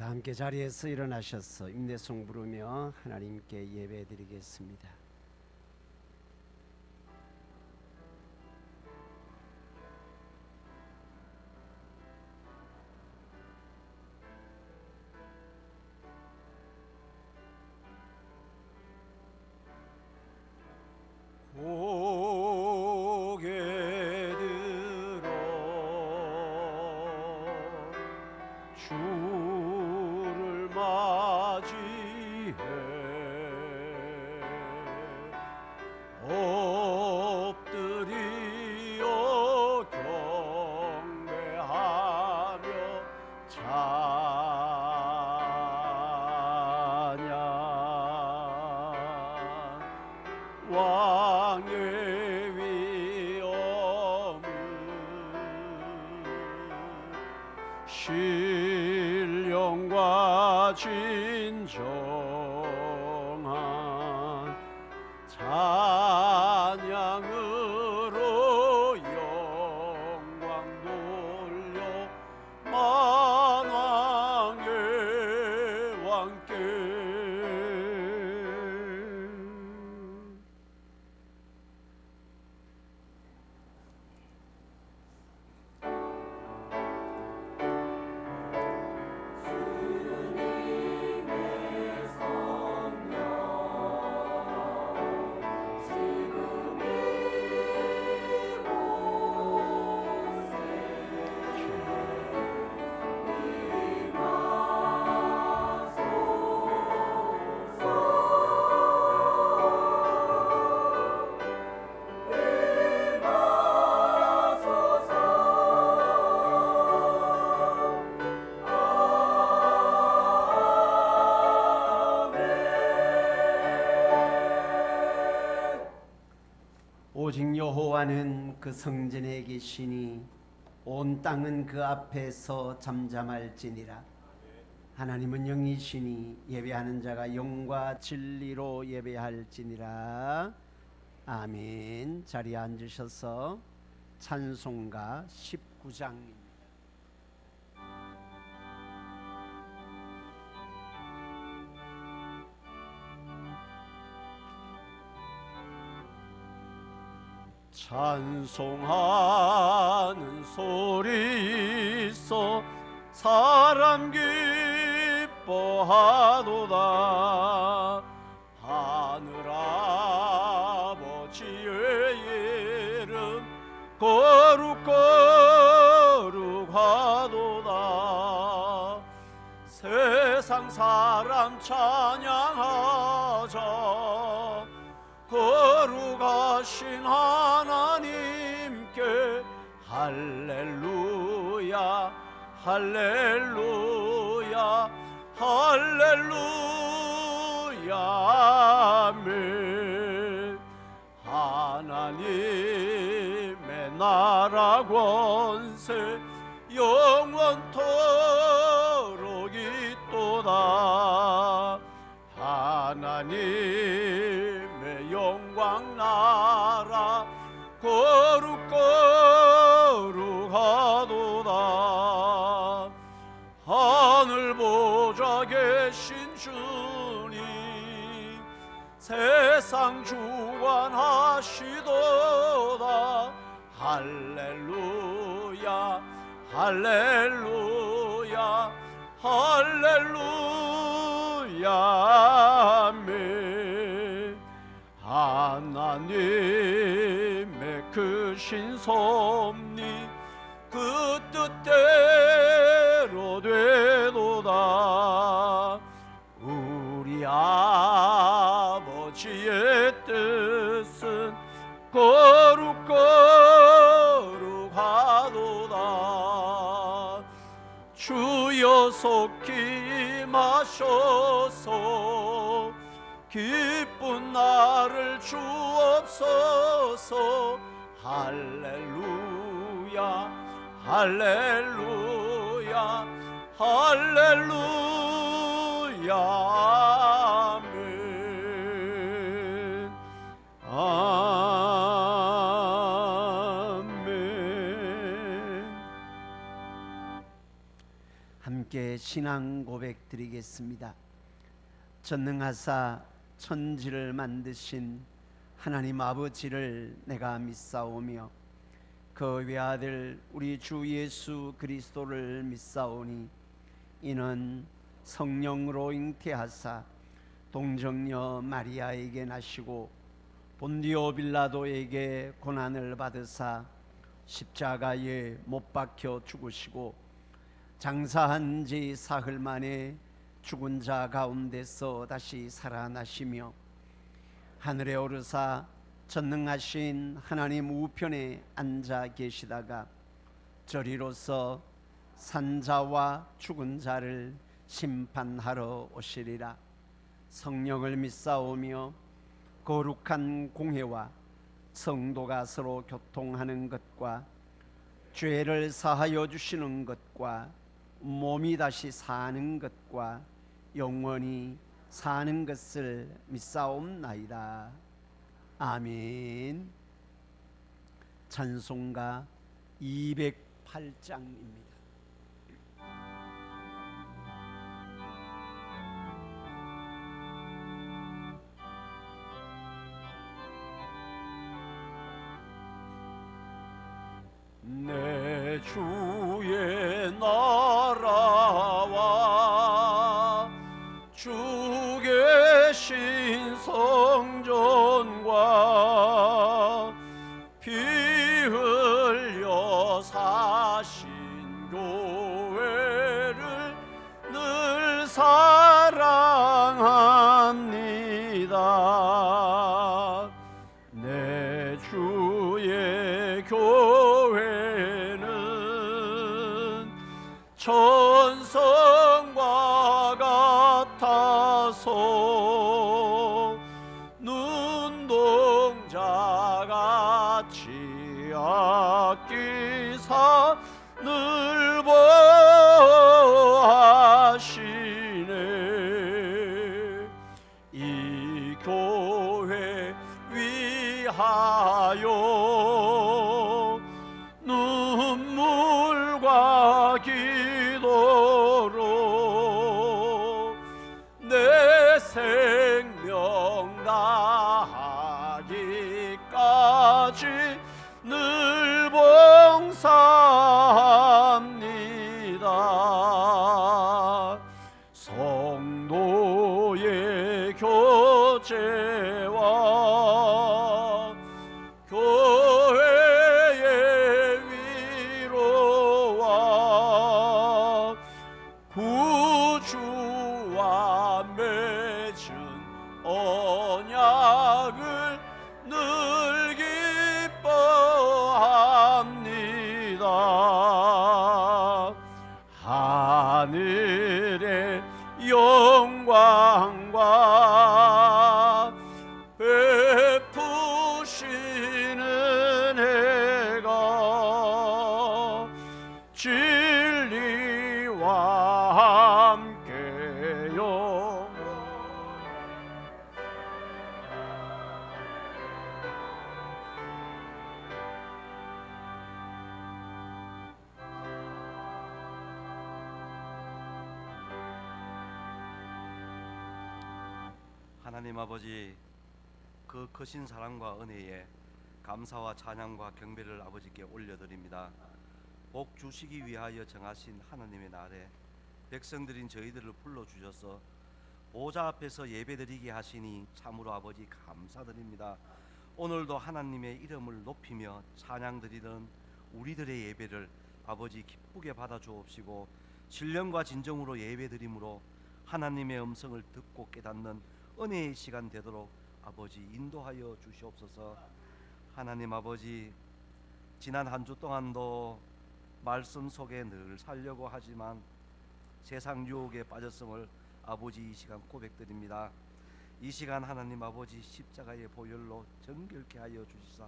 다 함께 자리에서 일어나셔서 임내송 부르며 하나님께 예배드리겠습니다. 고개 들어 주를 맞이해 엎드리어 경배하며 찬양 왕의 위엄을 신령과 진정한 찬양으로 영광 돌려 만왕의 왕께 오직 여호와는 그 성전에 계시니 온 땅은 그 앞에서 잠잠할지니라. 하나님은 영이시니 예배하는 자가 영과 진리로 예배할지니라. 아멘. 자리에 앉으셔서 찬송가 19장입니다. 찬송하는 소리 있어 사람 기뻐하도다. 하늘 아버지의 이름 거룩거룩하도다. 세상 사람 찬양하자. 거룩하신 하나님께 할렐루야 할렐루야 할렐루야 아멘. 하나님의 나라 권세 영원토록 있도다. 하나님의 영광 나라 거룩거룩하도다. 하늘 보좌 계신 주님 세상 주관하시도다. 할렐루야 할렐루야 할렐루야 아멘. 하나님의 크신 섭리 그 뜻대로 되도다. 우리 아버지의 뜻은 거룩거룩하도다. 주여 속히 임하셔서 기쁜 나를 주옵소서. 할렐루야 할렐루야 할렐루야 아멘. 아멘. 함께 신앙 고백 드리겠습니다. 전능하사 천지를 만드신 하나님 아버지를 내가 믿사오며 그 외아들 우리 주 예수 그리스도를 믿사오니 이는 성령으로 잉태하사 동정녀 마리아에게 나시고 본디오 빌라도에게 고난을 받으사 십자가에 못 박혀 죽으시고 장사한 지 사흘 만에 죽은 자 가운데서 다시 살아나시며 하늘에 오르사 전능하신 하나님 우편에 앉아 계시다가 저리로서 산자와 죽은 자를 심판하러 오시리라. 성령을 믿사오며 거룩한 공회와 성도가 서로 교통하는 것과 죄를 사하여 주시는 것과 몸이 다시 사는 것과 영원히 사는 것을 믿사옵나이다. 아멘. 찬송가 208장입니다. 내 주의 나라와 주 계신 성전과 피 흘려 사신 교회를 늘 사랑합니다. 내 주의 교회는 천성과 같아서 눈동자같이 아끼사 늘 보하시네. 이 교회 위하여 눈물과 기도로 내 생명 다하기까지 늘 봉사합니다. 성도의 교제와 교회의 위로와 구주와 맺은 언약을 늘 기뻐합니다. 하늘의 영광과 베푸시는 해가 진리와 함께요. 하나님 아버지, 그 크신 사랑과 은혜에 감사와 찬양과 경배를 아버지께 올려드립니다. 복 주시기 위하여 정하신 하나님의 날에 백성들인 저희들을 불러주셔서 보좌 앞에서 예배드리게 하시니 참으로 아버지 감사드립니다. 오늘도 하나님의 이름을 높이며 찬양드리는 우리들의 예배를 아버지 기쁘게 받아 주옵시고 신령과 진정으로 예배드림으로 하나님의 음성을 듣고 깨닫는 은혜의 시간 되도록 아버지 인도하여 주시옵소서. 하나님 아버지, 지난 한 주 동안도 말씀 속에 늘 살려고 하지만 세상 유혹에 빠졌음을 아버지 이 시간 고백드립니다. 이 시간 하나님 아버지 십자가의 보혈로 정결케 하여 주시사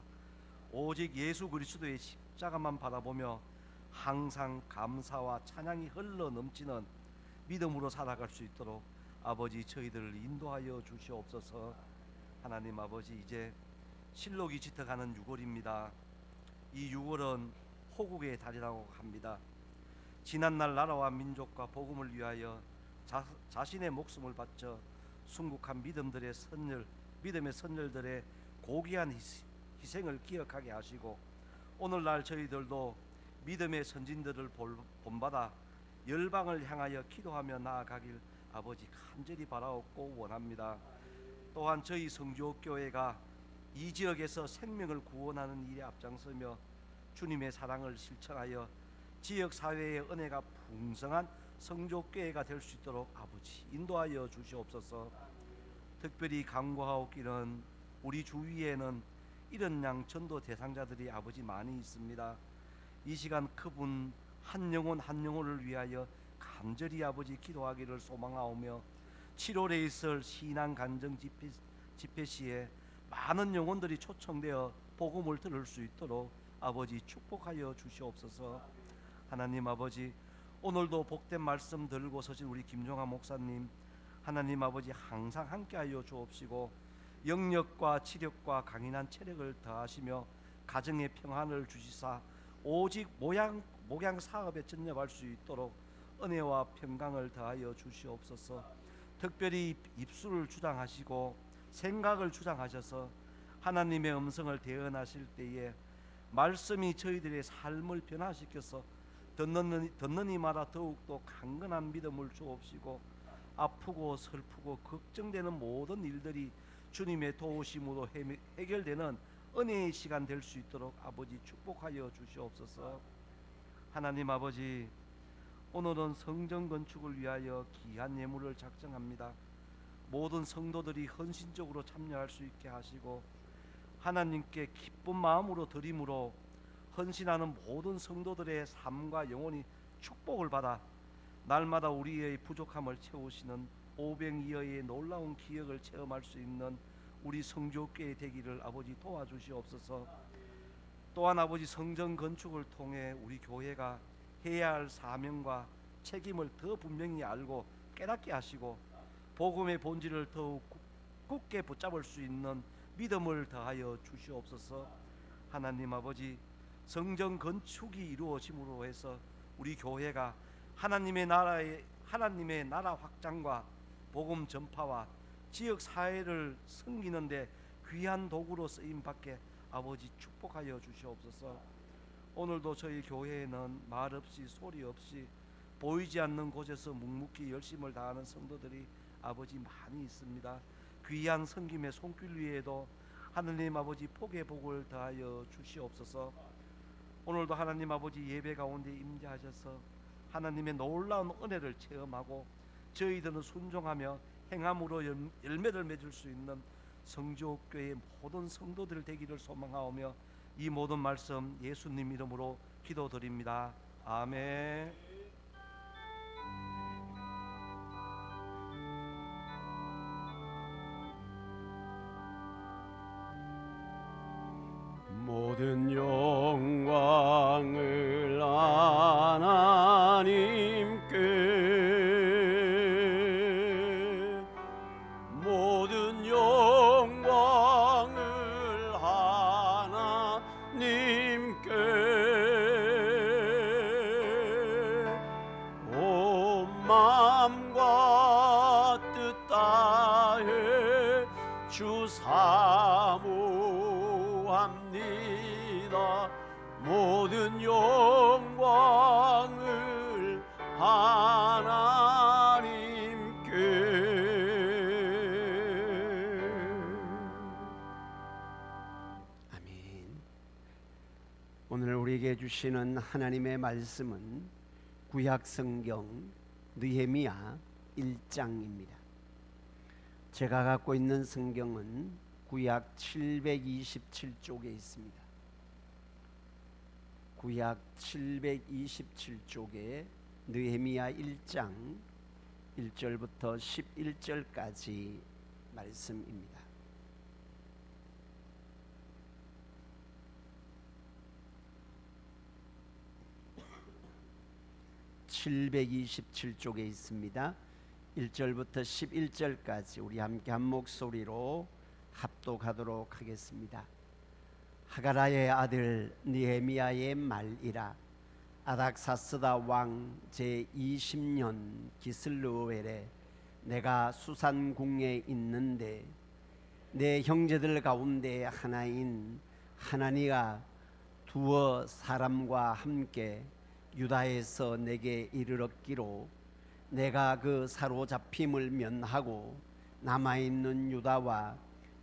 오직 예수 그리스도의 십자가만 바라보며 항상 감사와 찬양이 흘러 넘치는 믿음으로 살아갈 수 있도록 아버지 저희들을 인도하여 주시옵소서. 하나님 아버지, 이제 실록이 짙어가는 6월입니다. 이 6월은 호국의 달이라고 합니다. 지난날 나라와 민족과 복음을 위하여 자신의 목숨을 바쳐 순국한 믿음의 선열들의 고귀한 희생을 기억하게 하시고, 오늘날 저희들도 믿음의 선진들을 본받아 열방을 향하여 기도하며 나아가길 아버지 간절히 바라옵고 원합니다. 또한 저희 성주교회가 이 지역에서 생명을 구원하는 일에 앞장서며 주님의 사랑을 실천하여 지역사회의 은혜가 풍성한 성조교회가 될 수 있도록 아버지 인도하여 주시옵소서. 특별히 간구하옵기는 우리 주위에는 이런 양 전도 대상자들이 아버지 많이 있습니다. 이 시간 그분 한 영혼 한 영혼을 위하여 간절히 아버지 기도하기를 소망하오며, 7월에 있을 신앙 간증 집회 시에 많은 영혼들이 초청되어 복음을 들을 수 있도록 아버지 축복하여 주시옵소서. 하나님 아버지, 오늘도 복된 말씀 들고 서신 우리 김종환 목사님, 하나님 아버지 항상 함께하여 주옵시고, 영력과 치력과 강인한 체력을 더하시며 가정의 평안을 주시사 오직 목양 사업에 전념할 수 있도록 은혜와 평강을 더하여 주시옵소서. 특별히 입술을 주장하시고 생각을 주장하셔서 하나님의 음성을 대언하실 때에 말씀이 저희들의 삶을 변화시켜서 듣는 이마다 더욱더 강건한 믿음을 주옵시고, 아프고 슬프고 걱정되는 모든 일들이 주님의 도우심으로 해결되는 은혜의 시간 될 수 있도록 아버지 축복하여 주시옵소서. 하나님 아버지, 오늘은 성전 건축을 위하여 귀한 예물을 작정합니다. 모든 성도들이 헌신적으로 참여할 수 있게 하시고, 하나님께 기쁜 마음으로 드림으로 헌신하는 모든 성도들의 삶과 영혼이 축복을 받아 날마다 우리의 부족함을 채우시는 오병이어의 놀라운 기억을 체험할 수 있는 우리 성조교회 되기를 아버지 도와주시옵소서. 또한 아버지 성전 건축을 통해 우리 교회가 해야 할 사명과 책임을 더 분명히 알고 깨닫게 하시고, 복음의 본질을 더욱 굳게 붙잡을 수 있는 믿음을 더하여 주시옵소서. 하나님 아버지, 성전 건축이 이루어짐으로 해서 우리 교회가 하나님의 나라 확장과 복음 전파와 지역 사회를 섬기는데 귀한 도구로 쓰임 받게 아버지 축복하여 주시옵소서. 오늘도 저희 교회에는 말 없이 소리 없이 보이지 않는 곳에서 묵묵히 열심을 다하는 성도들이 아버지 많이 있습니다. 귀한 섬김의 손길 위에도 하느님 아버지 복의 복을 더하여 주시옵소서. 오늘도 하나님 아버지 예배 가운데 임재하셔서 하나님의 놀라운 은혜를 체험하고 저희들은 순종하며 행함으로 열매를 맺을 수 있는 성주교회의 모든 성도들 되기를 소망하오며, 이 모든 말씀 예수님 이름으로 기도드립니다. 아멘. 모든 영광을 하나님께, 모든 영광을 하나님께, 온 마음과 뜻 다해 주 사모합니다. 모든 영광을 하나님께. 아멘. 오늘 우리에게 주시는 하나님의 말씀은 구약 성경 느헤미야 1장입니다. 제가 갖고 있는 성경은 구약 727쪽에 있습니다. 구약 727쪽에 느헤미야 1장 1절부터 11절까지 말씀입니다. (727쪽에) 있습니다. 1절부터 11절까지 우리 함께 한 목소리로 합독하도록 하겠습니다. 하가라의 아들 느헤미야의 말이라. 아닥사스다 왕 제20년 기슬르웰에 내가 수산궁에 있는데 내 형제들 가운데 하나인 하나니가 두어 사람과 함께 유다에서 내게 이르렀기로 내가 그 사로잡힘을 면하고 남아있는 유다와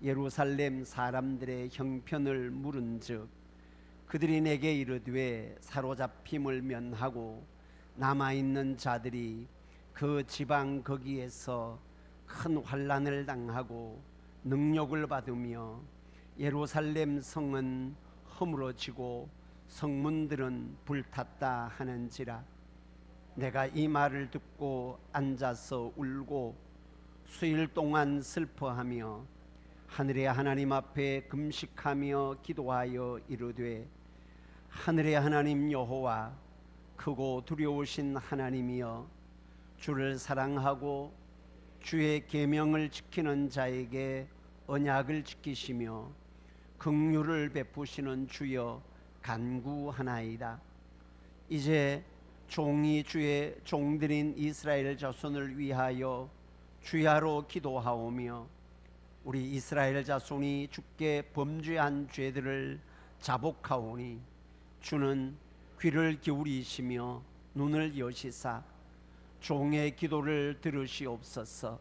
예루살렘 사람들의 형편을 물은즉 그들이 내게 이르되 사로잡힘을 면하고 남아있는 자들이 그 지방 거기에서 큰 환난을 당하고 능욕을 받으며 예루살렘 성은 허물어지고 성문들은 불탔다 하는지라. 내가 이 말을 듣고 앉아서 울고 수일 동안 슬퍼하며 하늘의 하나님 앞에 금식하며 기도하여 이르되 하늘의 하나님 여호와 크고 두려우신 하나님이여 주를 사랑하고 주의 계명을 지키는 자에게 언약을 지키시며 긍휼을 베푸시는 주여 간구하나이다. 이제 종이 주의 종들인 이스라엘 자손을 위하여 주야로 기도하오며 우리 이스라엘 자손이 주께 범죄한 죄들을 자복하오니 주는 귀를 기울이시며 눈을 여시사 종의 기도를 들으시옵소서.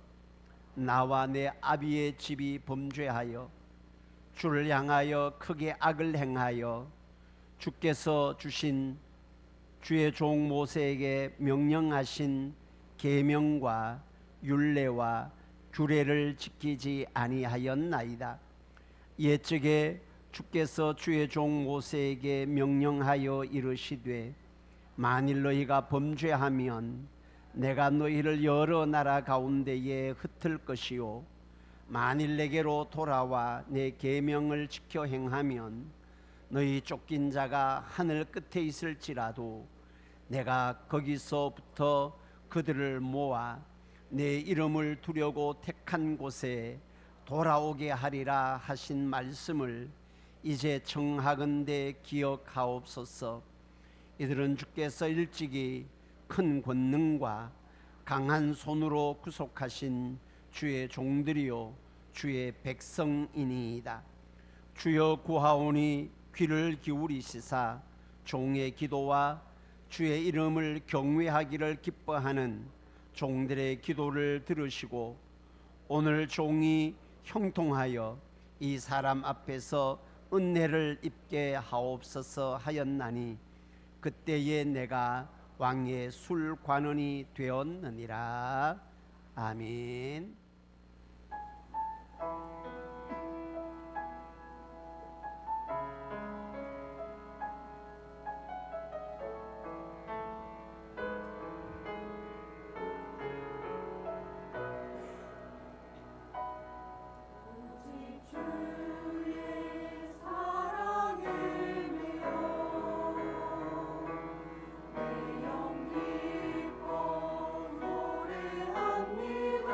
나와 내 아비의 집이 범죄하여 주를 향하여 크게 악을 행하여 주께서 주신 주의 종 모세에게 명령하신 계명과 율례와 규례를 지키지 아니하였나이다. 옛적에 주께서 주의 종 모세에게 명령하여 이르시되 만일 너희가 범죄하면 내가 너희를 여러 나라 가운데에 흩을 것이요 만일 내게로 돌아와 내 계명을 지켜 행하면 너희 쫓긴 자가 하늘 끝에 있을지라도 내가 거기서부터 그들을 모아 내 이름을 두려고 택한 곳에 돌아오게 하리라 하신 말씀을 이제 청하건대 기억하옵소서. 이들은 주께서 일찍이 큰 권능과 강한 손으로 구속하신 주의 종들이요 주의 백성이니이다. 주여 구하오니 귀를 기울이시사 종의 기도와 주의 이름을 경외하기를 기뻐하는 종들의 기도를 들으시고 오늘 종이 형통하여 이 사람 앞에서 은혜를 입게 하옵소서 하였나니 그때에 내가 왕의 술관원이 되었느니라. 아멘. 노래합니다.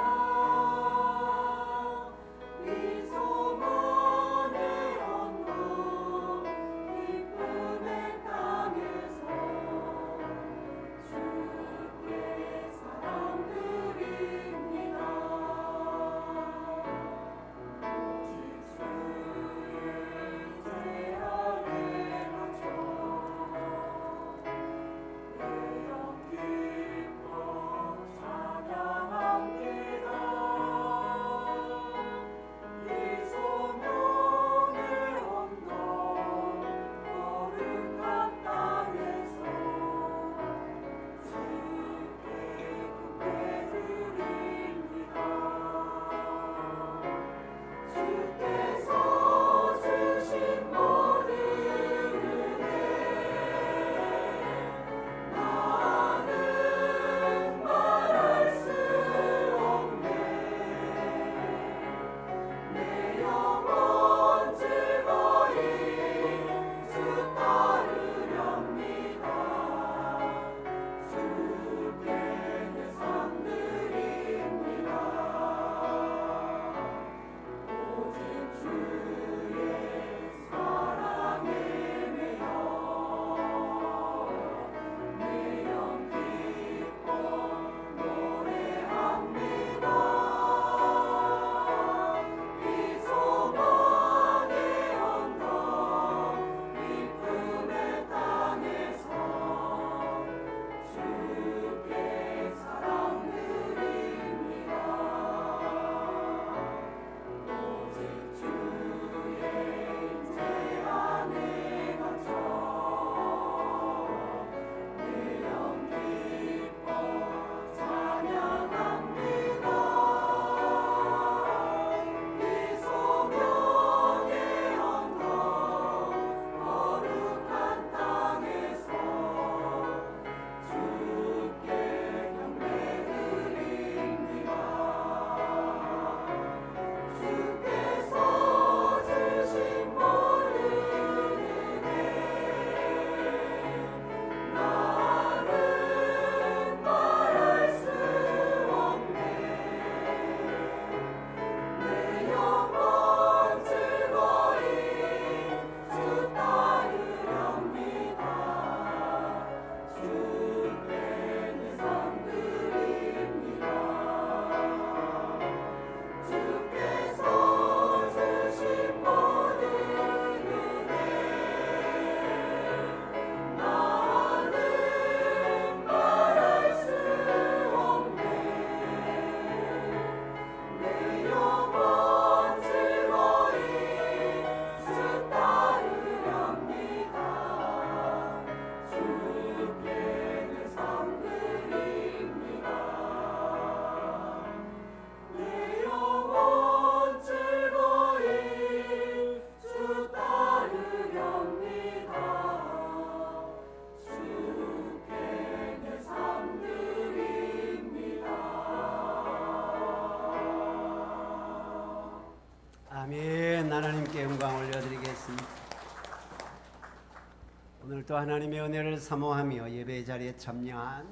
오늘도 하나님의 은혜를 사모하며 예배 자리에 참여한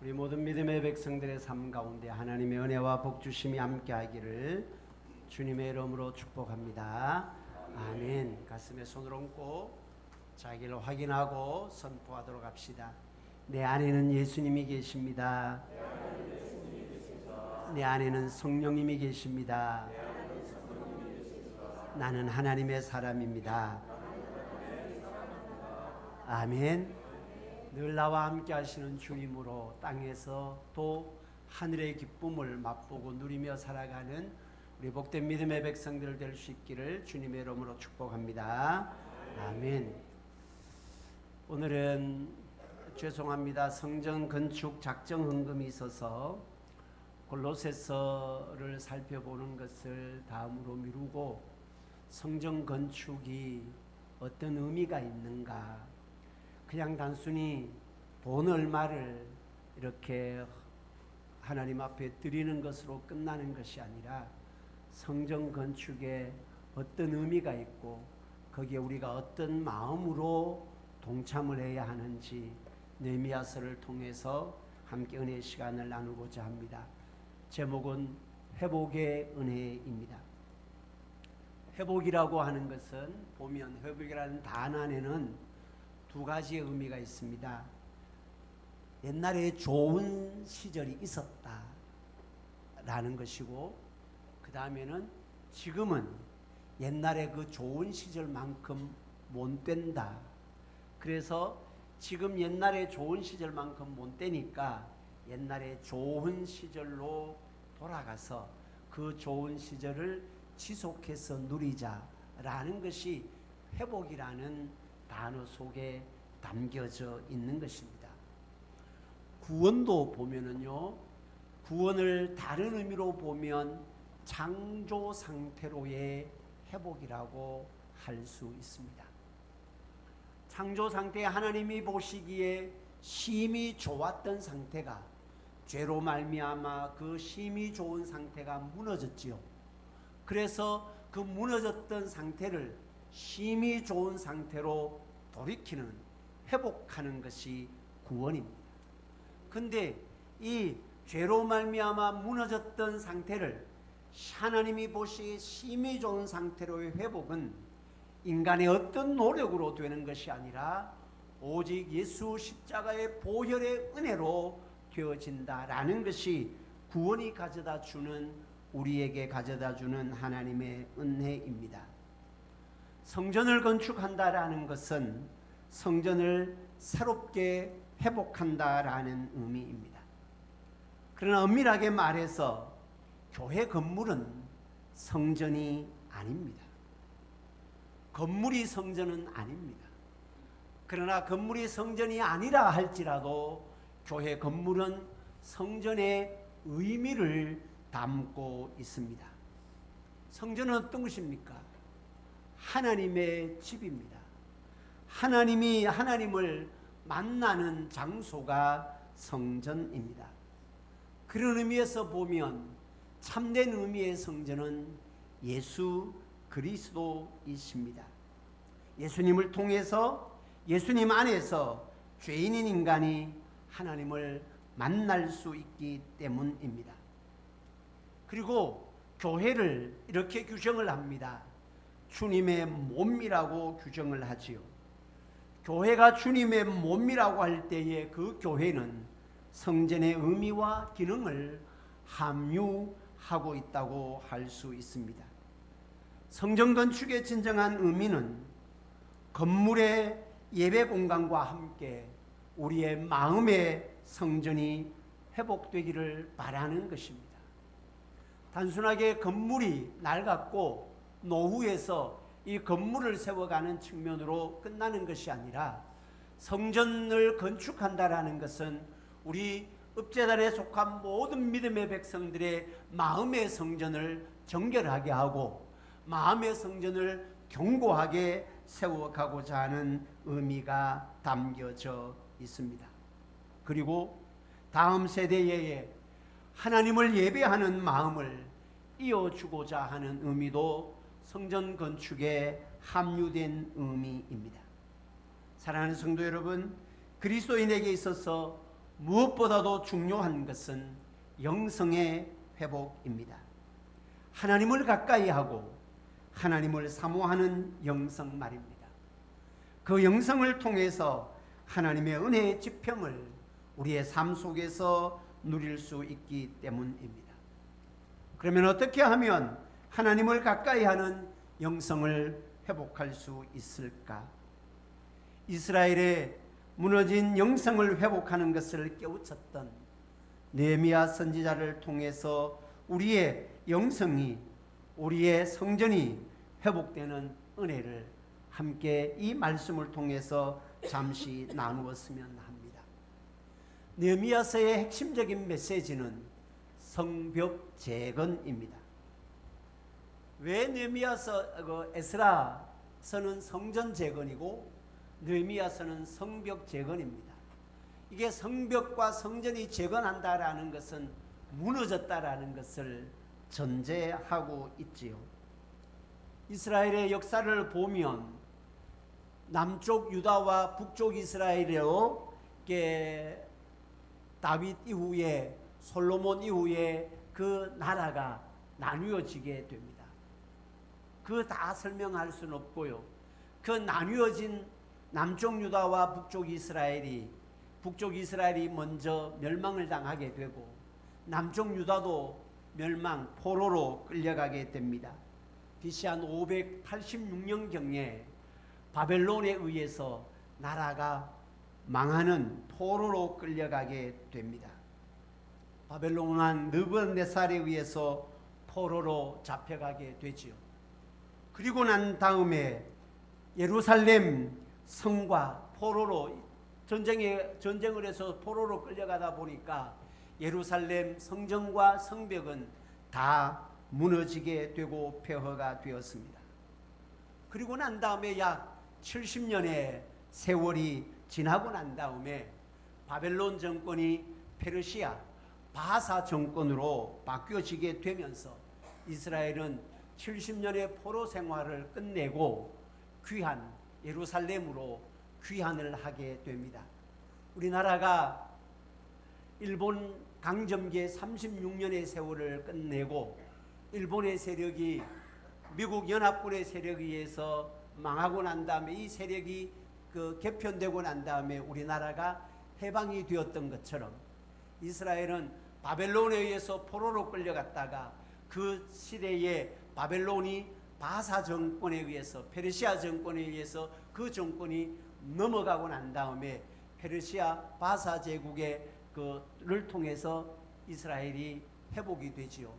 우리 모든 믿음의 백성들의 삶 가운데 하나님의 은혜와 복 주심이 함께하기를 주님의 이름으로 축복합니다. 아멘. 가슴에 손을 얹고 자기를 확인하고 선포하도록 합시다. 내 안에는 예수님이 계십니다. 내 안에는 성령님이 계십니다. 나는 하나님의 사람입니다. 아멘. 늘 나와 함께 하시는 주님으로 땅에서 또 하늘의 기쁨을 맛보고 누리며 살아가는 우리 복된 믿음의 백성들 될 수 있기를 주님의 이름으로 축복합니다. 아멘. 오늘은 죄송합니다. 성전 건축 작정 헌금이 있어서 골로새서를 살펴보는 것을 다음으로 미루고 성전 건축이 어떤 의미가 있는가, 그냥 단순히 돈 얼마를 이렇게 하나님 앞에 드리는 것으로 끝나는 것이 아니라 성전 건축에 어떤 의미가 있고 거기에 우리가 어떤 마음으로 동참을 해야 하는지 느헤미야서를 통해서 함께 은혜의 시간을 나누고자 합니다. 제목은 회복의 은혜입니다. 회복이라고 하는 것은 보면 회복이라는 단어 안에는 두 가지의 의미가 있습니다. 옛날에 좋은 시절이 있었다라는 것이고, 그 다음에는 지금은 옛날에 그 좋은 시절만큼 못 된다. 그래서 지금 옛날에 좋은 시절만큼 못 되니까 옛날에 좋은 시절로 돌아가서 그 좋은 시절을 지속해서 누리자라는 것이 회복이라는 단어 속에 담겨져 있는 것입니다. 구원도 보면은요, 구원을 다른 의미로 보면 창조 상태로의 회복이라고 할 수 있습니다. 창조 상태에 하나님이 보시기에 심히 좋았던 상태가 죄로 말미암아 그 심히 좋은 상태가 무너졌지요. 그래서 그 무너졌던 상태를 심히 좋은 상태로 돌이키는, 회복하는 것이 구원입니다. 근데 이 죄로 말미암아 무너졌던 상태를 하나님이 보시기에 심히 좋은 상태로의 회복은 인간의 어떤 노력으로 되는 것이 아니라 오직 예수 십자가의 보혈의 은혜로 되어진다라는 것이 구원이 가져다 주는, 우리에게 가져다 주는 하나님의 은혜입니다. 성전을 건축한다라는 것은 성전을 새롭게 회복한다라는 의미입니다. 그러나 엄밀하게 말해서 교회 건물은 성전이 아닙니다. 건물이 성전은 아닙니다. 그러나 건물이 성전이 아니라 할지라도 교회 건물은 성전의 의미를 담고 있습니다. 성전은 어떤 것입니까? 하나님의 집입니다. 하나님이 하나님을 만나는 장소가 성전입니다. 그런 의미에서 보면 참된 의미의 성전은 예수 그리스도이십니다. 예수님을 통해서, 예수님 안에서 죄인인 인간이 하나님을 만날 수 있기 때문입니다. 그리고 교회를 이렇게 규정을 합니다. 주님의 몸이라고 규정을 하지요. 교회가 주님의 몸이라고 할 때에 그 교회는 성전의 의미와 기능을 함유하고 있다고 할 수 있습니다. 성전 건축의 진정한 의미는 건물의 예배 공간과 함께 우리의 마음의 성전이 회복되기를 바라는 것입니다. 단순하게 건물이 낡았고 노후에서 이 건물을 세워가는 측면으로 끝나는 것이 아니라 성전을 건축한다라는 것은 우리 읍제단에 속한 모든 믿음의 백성들의 마음의 성전을 정결하게 하고 마음의 성전을 견고하게 세워가고자 하는 의미가 담겨져 있습니다. 그리고 다음 세대에 하나님을 예배하는 마음을 이어주고자 하는 의미도 성전 건축에 함유된 의미입니다. 사랑하는 성도 여러분, 그리스도인에게 있어서 무엇보다도 중요한 것은 영성의 회복입니다. 하나님을 가까이 하고 하나님을 사모하는 영성 말입니다. 그 영성을 통해서 하나님의 은혜의 지평을 우리의 삶 속에서 누릴 수 있기 때문입니다. 그러면 어떻게 하면 하나님을 가까이 하는 영성을 회복할 수 있을까? 이스라엘의 무너진 영성을 회복하는 것을 깨우쳤던 느헤미야 선지자를 통해서 우리의 영성이, 우리의 성전이 회복되는 은혜를 함께 이 말씀을 통해서 잠시 나누었으면 합니다. 느헤미야서의 핵심적인 메시지는 성벽 재건입니다. 왜 느헤미야서, 에스라서는 성전 재건이고 느헤미야서는 성벽 재건입니다. 이게 성벽과 성전이 재건한다라는 것은 무너졌다라는 것을 전제하고 있지요. 이스라엘의 역사를 보면 남쪽 유다와 북쪽 이스라엘로 다윗 이후에 솔로몬 이후에 그 나라가 나뉘어지게 됩니다. 그 다 설명할 수는 없고요. 그 나뉘어진 남쪽 유다와 북쪽 이스라엘이 먼저 멸망을 당하게 되고 남쪽 유다도 멸망, 포로로 끌려가게 됩니다. BC 한 586년경에 바벨론에 의해서 나라가 망하는 포로로 끌려가게 됩니다. 바벨론 왕 느부갓네살에 의해서 포로로 잡혀가게 되지요. 그리고 난 다음에 예루살렘 성과 포로로 전쟁을 해서 포로로 끌려가다 보니까 예루살렘 성전과 성벽은 다 무너지게 되고 폐허가 되었습니다. 그리고 난 다음에 약 70년의 세월이 지나고 난 다음에 바벨론 정권이 페르시아 바사 정권으로 바뀌어지게 되면서 이스라엘은 70년의 포로 생활을 끝내고 귀환 예루살렘으로 귀환을 하게 됩니다. 우리나라가 일본 강점기에 36년의 세월을 끝내고 일본의 세력이 미국 연합군의 세력에 의해서 망하고 난 다음에 이 세력이 개편되고 난 다음에 우리나라가 해방이 되었던 것처럼 이스라엘은 바벨론에 의해서 포로로 끌려갔다가 그 시대에 바벨론이 바사 정권에 의해서 페르시아 정권에 의해서 그 정권이 넘어가고 난 다음에 페르시아 바사 제국의 를 통해서 이스라엘이 회복이 되지요.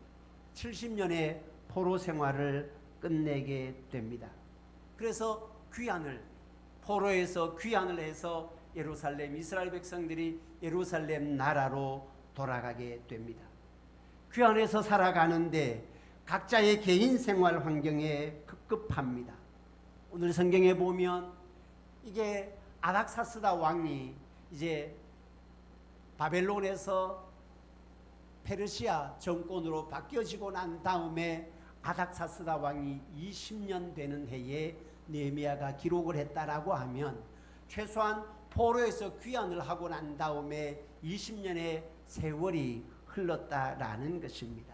70년의 포로 생활을 끝내게 됩니다. 그래서 포로에서 귀환을 해서 예루살렘, 이스라엘 백성들이 예루살렘 나라로 돌아가게 됩니다. 귀환해서 살아가는데 각자의 개인 생활 환경에 급급합니다. 오늘 성경에 보면 이게 아닥사스다 왕이 이제 바벨론에서 페르시아 정권으로 바뀌어지고 난 다음에 아닥사스다 왕이 20년 되는 해에 느헤미야가 기록을 했다라고 하면 최소한 포로에서 귀환을 하고 난 다음에 20년의 세월이 흘렀다라는 것입니다.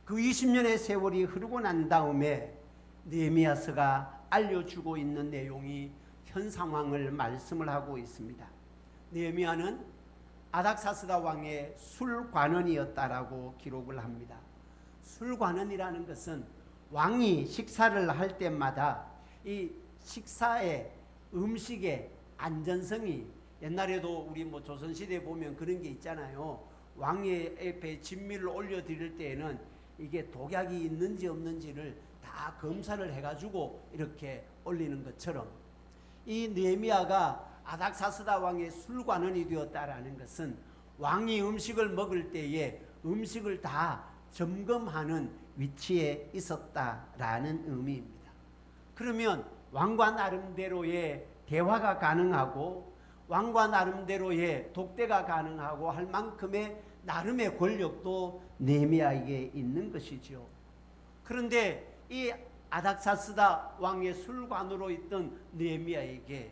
그 20년의 세월이 흐르고 난 다음에 느헤미야서가 알려주고 있는 내용이 현 상황을 말씀을 하고 있습니다. 느헤미야는 아닥사스다 왕의 술관원이었다라고 기록을 합니다. 술관원이라는 것은 왕이 식사를 할 때마다 이 식사의 음식의 안전성이 옛날에도 우리 조선시대에 보면 그런 게 있잖아요. 왕의 앞에 진미를 올려드릴 때에는 이게 독약이 있는지 없는지를 다 검사를 해가지고 이렇게 올리는 것처럼 이 느헤미야가 아닥사스다 왕의 술관원이 되었다라는 것은 왕이 음식을 먹을 때에 음식을 다 점검하는 위치에 있었다라는 의미입니다. 그러면 왕과 나름대로의 대화가 가능하고 왕과 나름대로의 독대가 가능하고 할 만큼의 나름의 권력도 느헤미야에게 있는 것이죠. 그런데 이 아닥사스다 왕의 술관으로 있던 느헤미야에게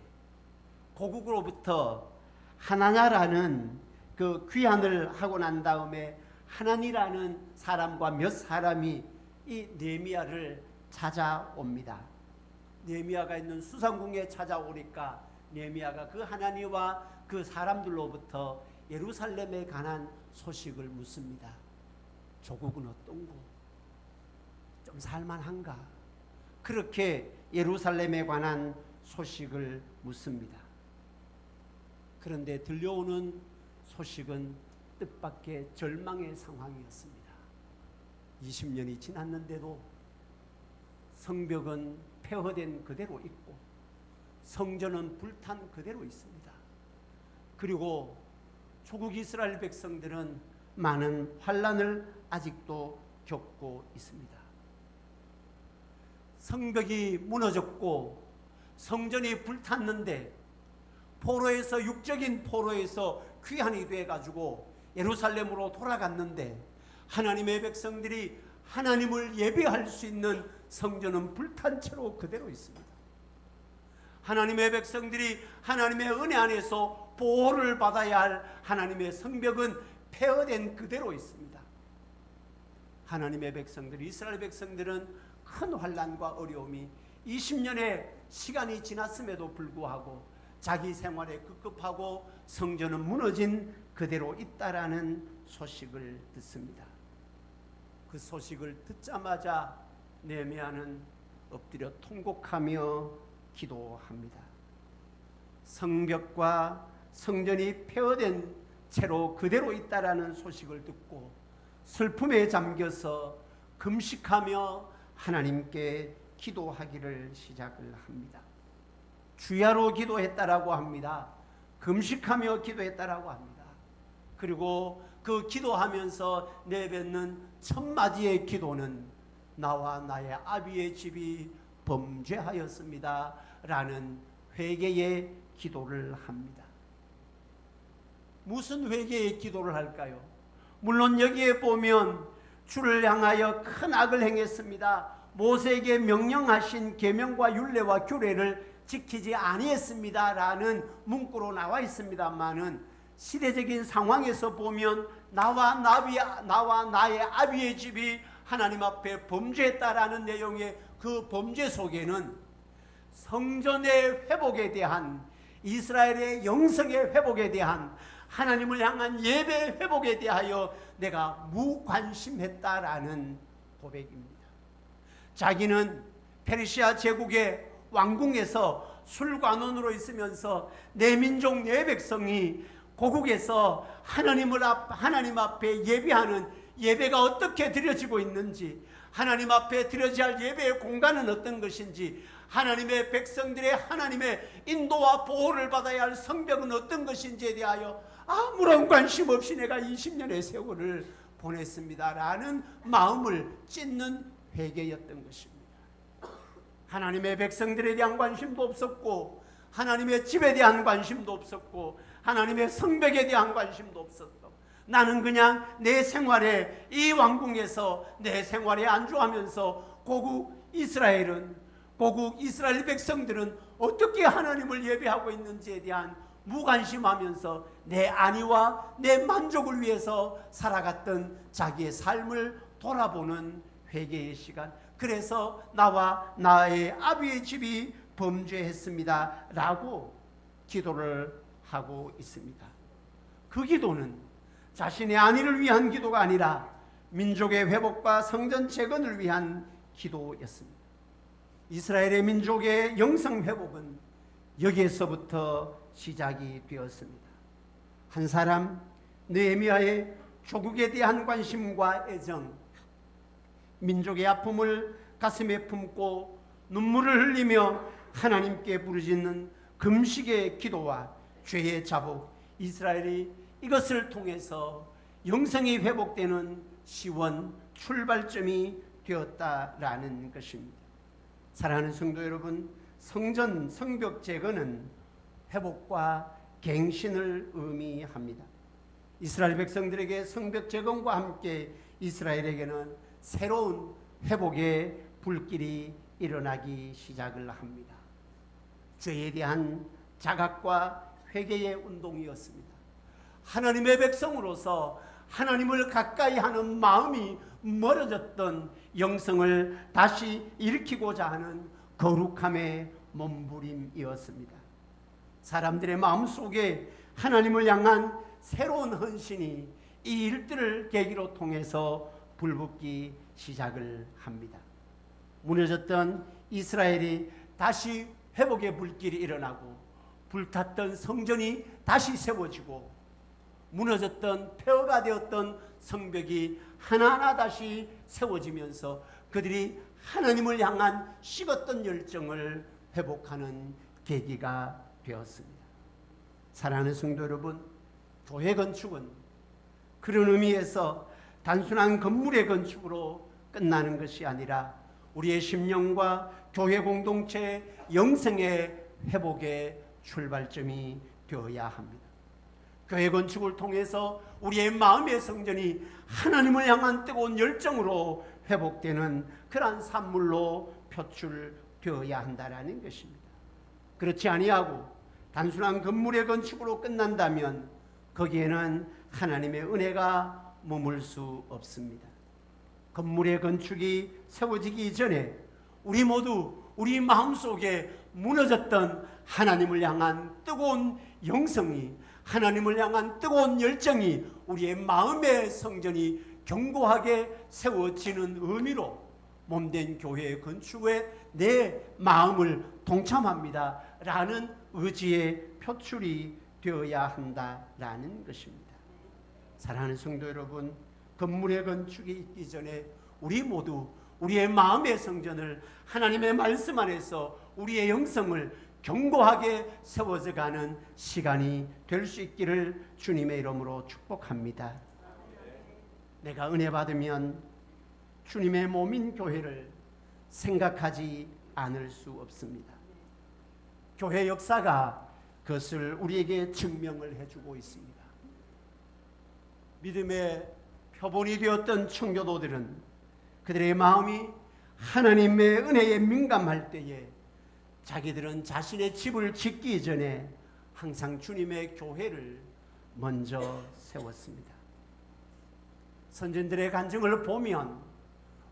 고국으로부터 하나냐라는 그 귀환을 하고 난 다음에 하나니라는 사람과 몇 사람이 이 느헤미야를 찾아옵니다. 느헤미야가 있는 수상궁에 찾아오니까 느헤미야가 그 하나니와 그 사람들로부터 예루살렘에 관한 소식을 묻습니다. 조국은 어떤고? 좀 살만한가? 그렇게 예루살렘에 관한 소식을 묻습니다. 그런데 들려오는 소식은 뜻밖의 절망의 상황이었습니다. 20년이 지났는데도 성벽은 폐허된 그대로 있고 성전은 불탄 그대로 있습니다. 그리고 조국 이스라엘 백성들은 많은 환난을 아직도 겪고 있습니다. 성벽이 무너졌고 성전이 불탔는데 포로에서 육적인 포로에서 귀환이 돼가지고 예루살렘으로 돌아갔는데 하나님의 백성들이 하나님을 예배할 수 있는 성전은 불탄 채로 그대로 있습니다. 하나님의 백성들이 하나님의 은혜 안에서 보호를 받아야 할 하나님의 성벽은 폐허된 그대로 있습니다. 하나님의 백성들, 이스라엘 백성들은 큰 환난과 어려움이 20년의 시간이 지났음에도 불구하고 자기 생활에 급급하고 성전은 무너진 그대로 있다라는 소식을 듣습니다. 그 소식을 듣자마자 느헤미야는 엎드려 통곡하며 기도합니다. 성벽과 성전이 폐허된 채로 그대로 있다라는 소식을 듣고 슬픔에 잠겨서 금식하며 하나님께 기도하기를 시작을 합니다. 주야로 기도했다라고 합니다. 금식하며 기도했다라고 합니다. 그리고 그 기도하면서 내뱉는 첫 마디의 기도는 나와 나의 아비의 집이 범죄하였습니다 라는 회개의 기도를 합니다. 무슨 회개의 기도를 할까요? 물론 여기에 보면 주를 향하여 큰 악을 행했습니다. 모세에게 명령하신 계명과 율례와 규례를 지키지 아니했습니다 라는 문구로 나와 있습니다만은 시대적인 상황에서 보면 나와 나의 아비의 집이 하나님 앞에 범죄했다라는 내용의 그 범죄 속에는 성전의 회복에 대한, 이스라엘의 영성의 회복에 대한, 하나님을 향한 예배의 회복에 대하여 내가 무관심했다라는 고백입니다. 자기는 페르시아 제국의 왕궁에서 술관원으로 있으면서 내 민족 내 백성이 고국에서 하나님 앞에 예배하는 예배가 어떻게 드려지고 있는지, 하나님 앞에 드려져야 할 예배의 공간은 어떤 것인지, 하나님의 백성들의 하나님의 인도와 보호를 받아야 할 성벽은 어떤 것인지에 대하여 아무런 관심 없이 내가 20년의 세월을 보냈습니다라는 마음을 찢는 회개였던 것입니다. 하나님의 백성들에 대한 관심도 없었고, 하나님의 집에 대한 관심도 없었고, 하나님의 성벽에 대한 관심도 없었고, 나는 그냥 내 생활에 이 왕궁에서 내 생활에 안주하면서 고국 이스라엘 백성들은 어떻게 하나님을 예배하고 있는지에 대한 무관심하면서 내 안위와 내 만족을 위해서 살아갔던 자기의 삶을 돌아보는 회개의 시간. 그래서 나와 나의 아비의 집이 범죄했습니다 라고 기도를 하고 있습니다. 그 기도는 자신의 안위를 위한 기도가 아니라 민족의 회복과 성전 재건을 위한 기도였습니다. 이스라엘의 민족의 영성 회복은 여기에서부터 시작이 되었습니다. 한 사람 느헤미야의 조국에 대한 관심과 애정, 민족의 아픔을 가슴에 품고 눈물을 흘리며 하나님께 부르짖는 금식의 기도와 죄의 자복, 이스라엘이 이것을 통해서 영성이 회복되는 시원 출발점이 되었다라는 것입니다. 사랑하는 성도 여러분, 성벽 재건은 회복과 갱신을 의미합니다. 이스라엘 백성들에게 성벽 재건과 함께 이스라엘에게는 새로운 회복의 불길이 일어나기 시작을 합니다. 죄에 대한 자각과 회개의 운동이었습니다. 하나님의 백성으로서 하나님을 가까이 하는 마음이 멀어졌던 영성을 다시 일으키고자 하는 거룩함의 몸부림이었습니다. 사람들의 마음속에 하나님을 향한 새로운 헌신이 이 일들을 계기로 통해서 불붙기 시작을 합니다. 무너졌던 이스라엘이 다시 회복의 불길이 일어나고 불탔던 성전이 다시 세워지고 무너졌던 폐허가 되었던 성벽이 하나하나 다시 세워지면서 그들이 하나님을 향한 식었던 열정을 회복하는 계기가 되었습니다. 사랑하는 성도 여러분, 교회 건축은 그런 의미에서 단순한 건물의 건축으로 끝나는 것이 아니라 우리의 심령과 교회 공동체의 영성의 회복의 출발점이 되어야 합니다. 교회 건축을 통해서 우리의 마음의 성전이 하나님을 향한 뜨거운 열정으로 회복되는 그러한 산물로 표출되어야 한다라는 것입니다. 그렇지 아니하고 단순한 건물의 건축으로 끝난다면 거기에는 하나님의 은혜가 머물 수 없습니다. 건물의 건축이 세워지기 전에 우리 모두 우리 마음속에 무너졌던 하나님을 향한 뜨거운 영성이, 하나님을 향한 뜨거운 열정이 우리의 마음의 성전이 견고하게 세워지는 의미로 몸된 교회의 건축에 내 마음을 동참합니다 라는 의지의 표출이 되어야 한다라는 것입니다. 사랑하는 성도 여러분, 건물의 건축이 있기 전에 우리 모두 우리의 마음의 성전을 하나님의 말씀 안에서 우리의 영성을 견고하게 세워져가는 시간이 될 수 있기를 주님의 이름으로 축복합니다. 내가 은혜 받으면 주님의 몸인 교회를 생각하지 않을 수 없습니다. 교회 역사가 그것을 우리에게 증명을 해주고 있습니다. 믿음의 표본이 되었던 청교도들은 그들의 마음이 하나님의 은혜에 민감할 때에 자기들은 자신의 집을 짓기 전에 항상 주님의 교회를 먼저 세웠습니다. 선진들의 간증을 보면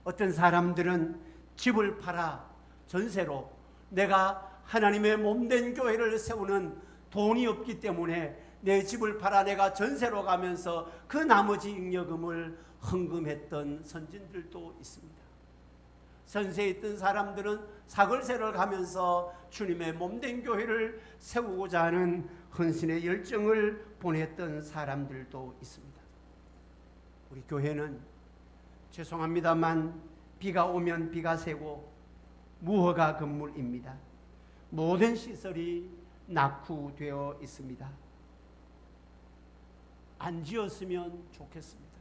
어떤 사람들은 집을 팔아 전세로 내가 하나님의 몸된 교회를 세우는 돈이 없기 때문에 내 집을 팔아 내가 전세로 가면서 그 나머지 잉여금을 헌금했던 선진들도 있습니다. 선세에 있던 사람들은 사글세를 가면서 주님의 몸된 교회를 세우고자 하는 헌신의 열정을 보냈던 사람들도 있습니다. 우리 교회는 죄송합니다만 비가 오면 비가 새고 무허가 건물입니다. 모든 시설이 낙후되어 있습니다. 안 지었으면 좋겠습니다.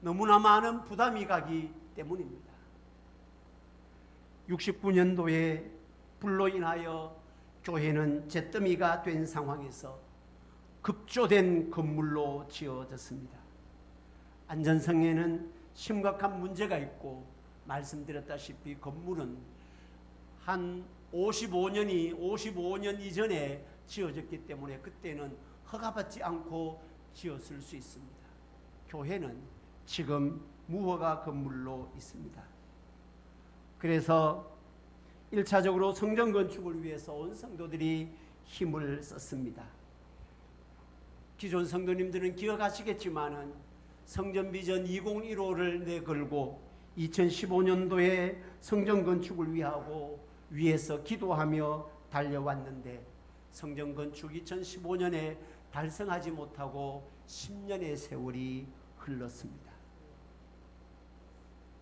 너무나 많은 부담이 가기 때문입니다. 69년도에 불로 인하여 교회는 잿더미가 된 상황에서 급조된 건물로 지어졌습니다. 안전성에는 심각한 문제가 있고 말씀드렸다시피 건물은 한 55년 이전에 지어졌기 때문에 그때는 허가받지 않고 지었을 수 있습니다. 교회는 지금 무허가 건물로 있습니다. 그래서 1차적으로 성전 건축을 위해서 온 성도들이 힘을 썼습니다. 기존 성도님들은 기억하시겠지만은 성전 비전 2015를 내걸고 2015년도에 성전 건축을 위해서 기도하며 달려왔는데 성전 건축 2015년에 달성하지 못하고 10년의 세월이 흘렀습니다.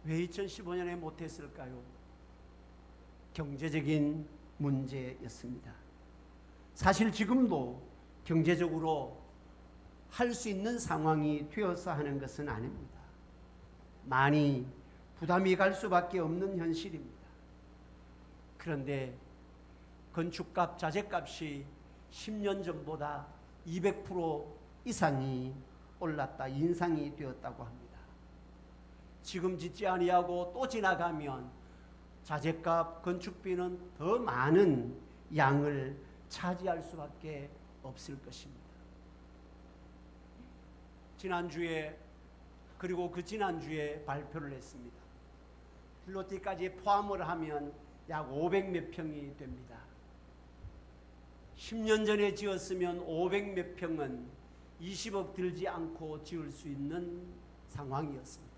왜 2015년에 못했을까요? 경제적인 문제였습니다. 사실 지금도 경제적으로 할 수 있는 상황이 되어서 하는 것은 아닙니다. 많이 부담이 갈 수밖에 없는 현실입니다. 그런데 건축값, 자재값이 10년 전보다 200% 이상이 올랐다, 인상이 되었다고 합니다. 지금 짓지 아니하고 또 지나가면 자재값, 건축비는 더 많은 양을 차지할 수밖에 없을 것입니다. 지난주에 그리고 그 지난주에 발표를 했습니다. 필로티까지 포함을 하면 약 500몇 평이 됩니다. 10년 전에 지었으면 500몇 평은 20억 들지 않고 지을 수 있는 상황이었습니다.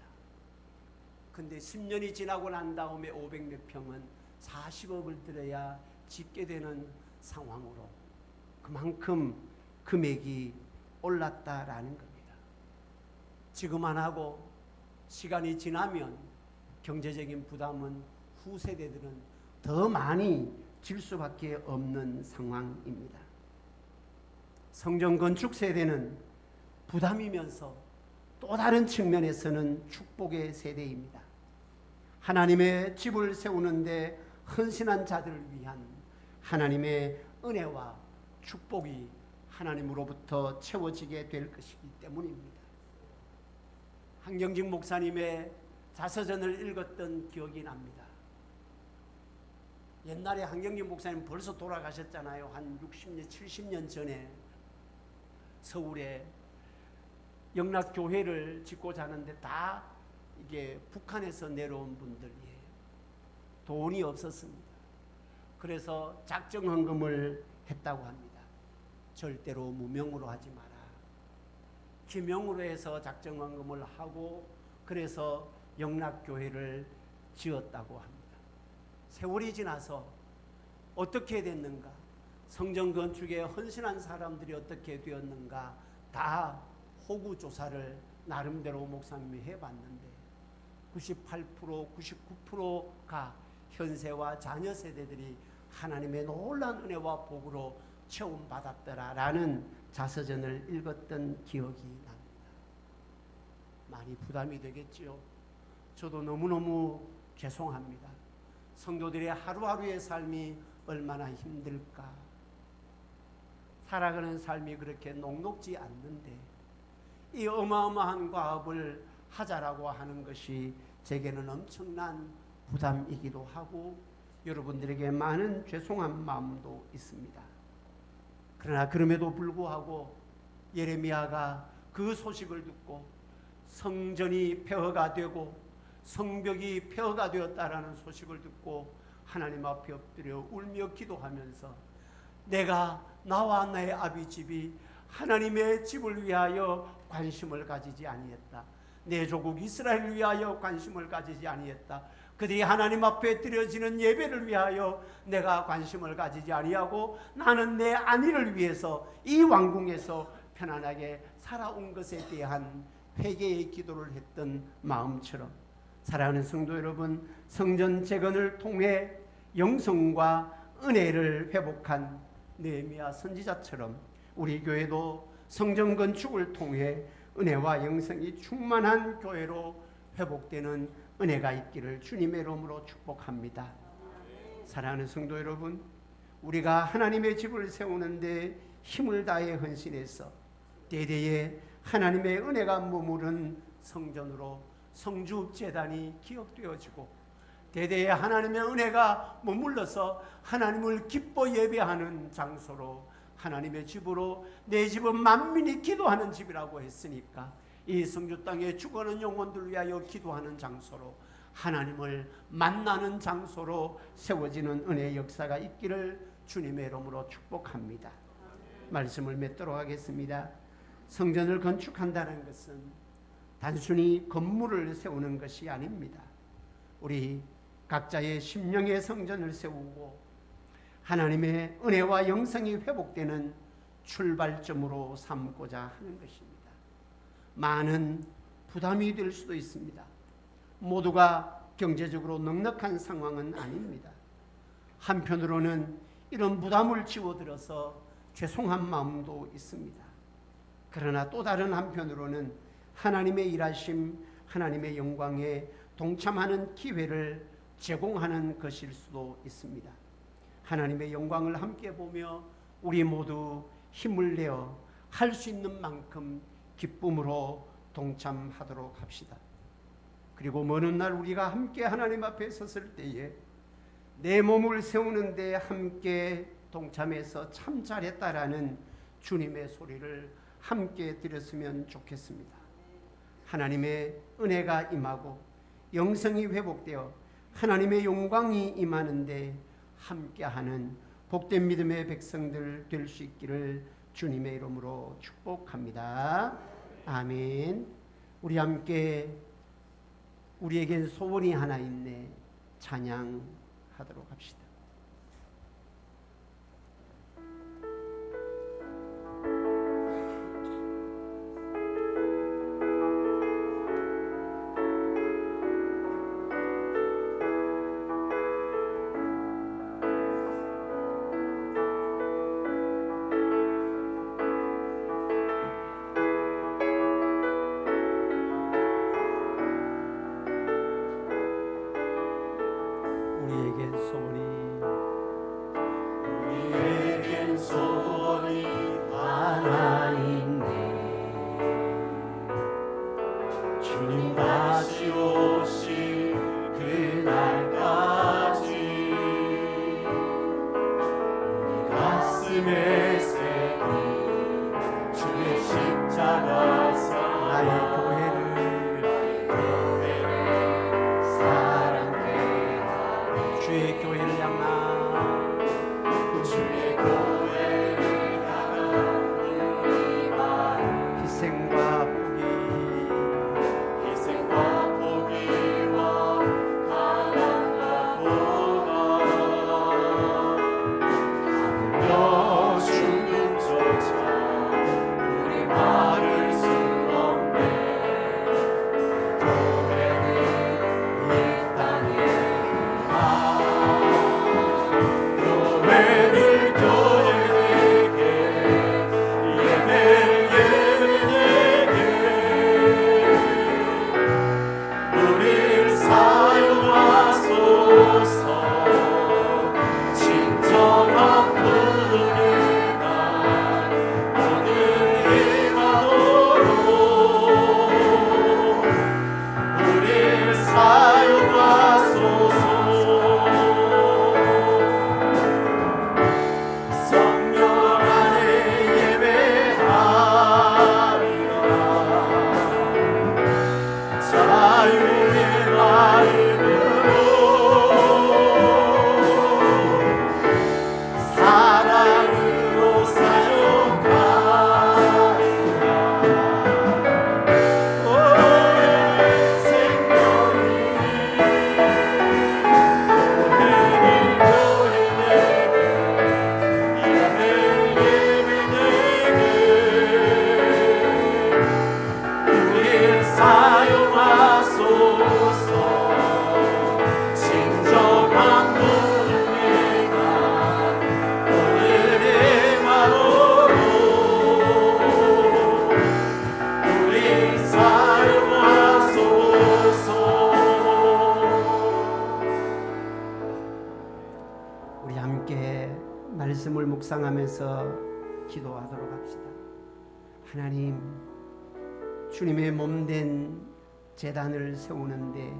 근데 10년이 지나고 난 다음에 500몇 평은 40억을 들여야 짓게 되는 상황으로 그만큼 금액이 올랐다라는 겁니다. 지금 안 하고 시간이 지나면 경제적인 부담은 후세대들은 더 많이 질 수밖에 없는 상황입니다. 성전 건축 세대는 부담이면서 또 다른 측면에서는 축복의 세대입니다. 하나님의 집을 세우는데 헌신한 자들을 위한 하나님의 은혜와 축복이 하나님으로부터 채워지게 될 것이기 때문입니다. 한경직 목사님의 자서전을 읽었던 기억이 납니다. 옛날에 한경직 목사님 벌써 돌아가셨잖아요. 한 60년, 70년 전에 서울에 영락교회를 짓고자 하는데 다 이게 북한에서 내려온 분들이에요. 돈이 없었습니다. 그래서 작정헌금을 했다고 합니다. 절대로 무명으로 하지 마라. 기명으로 해서 작정헌금을 하고 그래서 영락교회를 지었다고 합니다. 세월이 지나서 어떻게 됐는가? 성전 건축에 헌신한 사람들이 어떻게 되었는가? 다 호구 조사를 나름대로 목사님이 해봤는데 98%, 99%가 현세와 자녀 세대들이 하나님의 놀라운 은혜와 복으로 체험받았더라라는 자서전을 읽었던 기억이 납니다. 많이 부담이 되겠지요. 저도 너무너무 죄송합니다. 성도들의 하루하루의 삶이 얼마나 힘들까. 살아가는 삶이 그렇게 녹록지 않는데 이 어마어마한 과업을 하자라고 하는 것이 제게는 엄청난 부담이기도 하고 여러분들에게 많은 죄송한 마음도 있습니다. 그러나 그럼에도 불구하고 예레미야가 그 소식을 듣고 성전이 폐허가 되고 성벽이 폐허가 되었다라는 소식을 듣고 하나님 앞에 엎드려 울며 기도하면서 내가 나와 나의 아비 집이 하나님의 집을 위하여 관심을 가지지 아니했다. 내 조국 이스라엘을 위하여 관심을 가지지 아니했다. 그들이 하나님 앞에 드려지는 예배를 위하여 내가 관심을 가지지 아니하고 나는 내 안위를 위해서 이 왕궁에서 편안하게 살아온 것에 대한 회개의 기도를 했던 마음처럼 사랑하는 성도 여러분, 성전 재건을 통해 영성과 은혜를 회복한 느헤미야 선지자처럼 우리 교회도 성전 건축을 통해 은혜와 영성이 충만한 교회로 회복되는 은혜가 있기를 주님의 이름으로 축복합니다. 사랑하는 성도 여러분, 우리가 하나님의 집을 세우는데 힘을 다해 헌신해서 대대에 하나님의 은혜가 머무른 성전으로 성주재단이 기억되어지고 대대에 하나님의 은혜가 머물러서 하나님을 기뻐 예배하는 장소로 하나님의 집으로 내 집은 만민이 기도하는 집이라고 했으니까 이 성주 땅에 죽어가는 영혼들 위하여 기도하는 장소로 하나님을 만나는 장소로 세워지는 은혜의 역사가 있기를 주님의 이름으로 축복합니다. 말씀을 맺도록 하겠습니다. 성전을 건축한다는 것은 단순히 건물을 세우는 것이 아닙니다. 우리 각자의 심령의 성전을 세우고 하나님의 은혜와 영성이 회복되는 출발점으로 삼고자 하는 것입니다. 많은 부담이 될 수도 있습니다. 모두가 경제적으로 넉넉한 상황은 아닙니다. 한편으로는 이런 부담을 지워들어서 죄송한 마음도 있습니다. 그러나 또 다른 한편으로는 하나님의 일하심, 하나님의 영광에 동참하는 기회를 제공하는 것일 수도 있습니다. 하나님의 영광을 함께 보며 우리 모두 힘을 내어 할 수 있는 만큼 기쁨으로 동참하도록 합시다. 그리고 먼 훗날 우리가 함께 하나님 앞에 섰을 때에 내 몸을 세우는 데 함께 동참해서 참 잘했다라는 주님의 소리를 함께 들었으면 좋겠습니다. 하나님의 은혜가 임하고 영성이 회복되어 하나님의 영광이 임하는데 함께하는 복된 믿음의 백성들 될 수 있기를 주님의 이름으로 축복합니다. 아멘. 우리 함께 우리에겐 소원이 하나 있네 찬양하도록 합시다. 우리에겐 소원이 하나 있네. 주님 다시 오실 그날까지 우리 가슴에 새긴 주의 십자가 사랑, 나의 교회를 사랑케 하네. 주의 교회를 향한 주의 교회를 향한 우리 마음, 희생과 포기 희생과 포기와 가난과 고난, 하늘며 죽음조차 우리 막을 수 없네. 교회는 이 땅에 교회를 교회에게 예배를 예배에게 우릴 사용하소서. 진정한 분이다 모든 힘으로 우릴 사용하소서. 성령 안에 예배하리라. 자유의 마음으로 사랑으로 사용하리라. 오 생명이 우릴 사용하소서. 진정한 분이가 오늘의 마음으로 우릴 사용하소서. 우리 함께 말씀을 묵상하면서 기도하도록 합시다. 하나님, 주님의 몸된 제단을 세우는데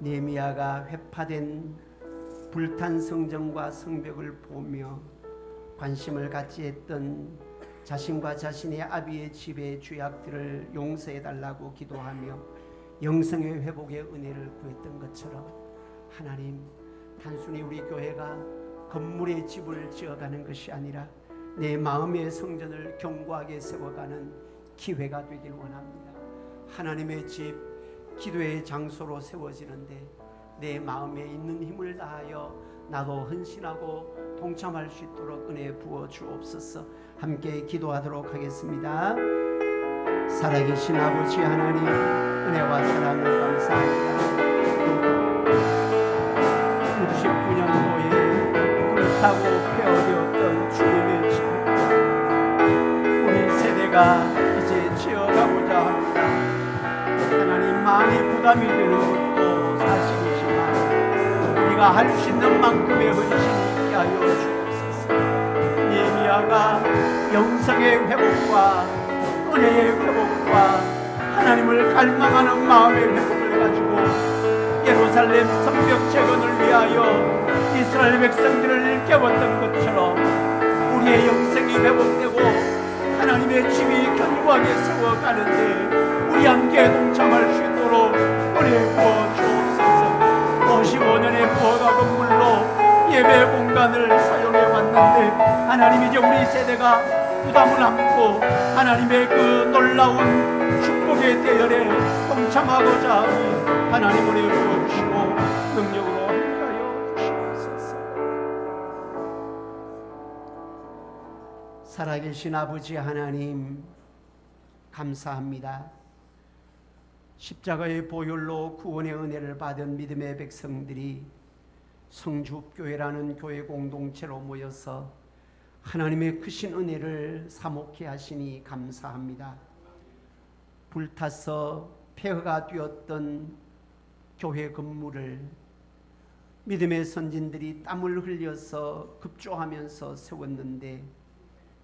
느헤미야가 회파된 불탄 성전과 성벽을 보며 관심을 갖지 했던 자신과 자신의 아비의 집의 죄악들을 용서해달라고 기도하며 영성의 회복의 은혜를 구했던 것처럼 하나님, 단순히 우리 교회가 건물의 집을 지어가는 것이 아니라 내 마음의 성전을 견고하게 세워가는 기회가 되길 원합니다. 하나님의 집, 기도의 장소로 세워지는데 내 마음에 있는 힘을 다하여 나도 헌신하고 동참할 수 있도록 은혜 부어 주옵소서. 함께 기도하도록 하겠습니다. 살아계신 아버지 하나님, 은혜와 사랑을 감사합니다. 69년도에 불타고 폐허되었던 주님의 집, 우리 세대가 이제 지어가고자 합니다. 하나님, 많이 부담이 되는 것도 사실이지만 우리가 할 수 있는 만큼의 헌신이 있게 하여 주옵소서. 느헤미야가 영성의 회복과 은혜의 회복과 하나님을 갈망하는 마음의 회복을 가지고 예루살렘 성벽 재건을 위하여 이스라엘 백성들을 깨웠던 것처럼 우리의 영생이 회복되고 하나님의 집이 견고하게 세워가는데 우리 함께 동참할 수 있도록 은혜 부어 주옵소서. 55년의 부어가 건물로 예배 공간을 사용해 왔는데 하나님 이제 우리 세대가 부담을 안고 하나님의 그 놀라운 축복의 대열에 동참하고자 하니 하나님 은혜 부어주시고 능력으로 함께하여 주시옵소서. 살아계신 아버지 하나님 감사합니다. 십자가의 보혈로 구원의 은혜를 받은 믿음의 백성들이 성주교회라는 교회 공동체로 모여서 하나님의 크신 은혜를 사모케 하시니 감사합니다. 불타서 폐허가 되었던 교회 건물을 믿음의 선진들이 땀을 흘려서 급조하면서 세웠는데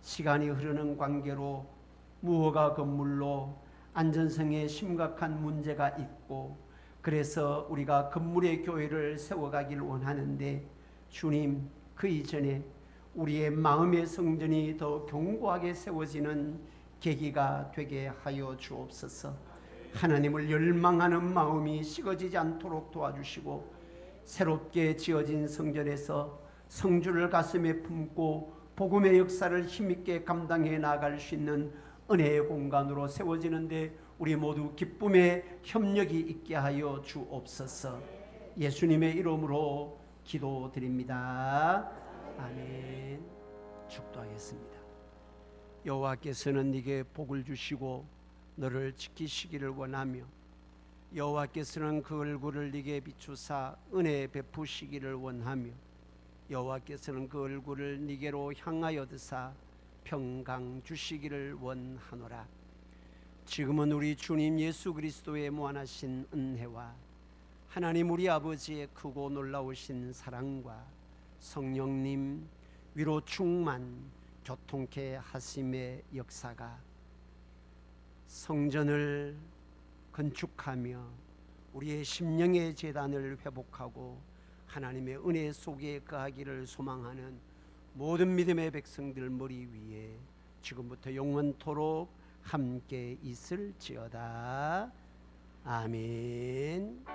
시간이 흐르는 관계로 무허가 건물로 안전성에 심각한 문제가 있고 그래서 우리가 건물의 교회를 세워가길 원하는데 주님 그 이전에 우리의 마음의 성전이 더 견고하게 세워지는 계기가 되게 하여 주옵소서. 하나님을 열망하는 마음이 식어지지 않도록 도와주시고 새롭게 지어진 성전에서 성주를 가슴에 품고 복음의 역사를 힘있게 감당해 나갈 수 있는 은혜의 공간으로 세워지는데 우리 모두 기쁨의 협력이 있게 하여 주옵소서. 예수님의 이름으로 기도드립니다. 아멘. 축도하겠습니다. 여호와께서는 네게 복을 주시고 너를 지키시기를 원하며 여호와께서는 그 얼굴을 네게 비추사 은혜 베푸시기를 원하며 여호와께서는 그 얼굴을 네게로 향하여 드사 평강 주시기를 원하노라. 지금은 우리 주님 예수 그리스도의 무한하신 은혜와 하나님 우리 아버지의 크고 놀라우신 사랑과 성령님 위로 충만 교통케 하심의 역사가 성전을 건축하며 우리의 심령의 재단을 회복하고 하나님의 은혜 속에 거하기를 소망하는 모든 믿음의 백성들 머리 위에 지금부터 영원토록 함께 있을지어다. 아멘.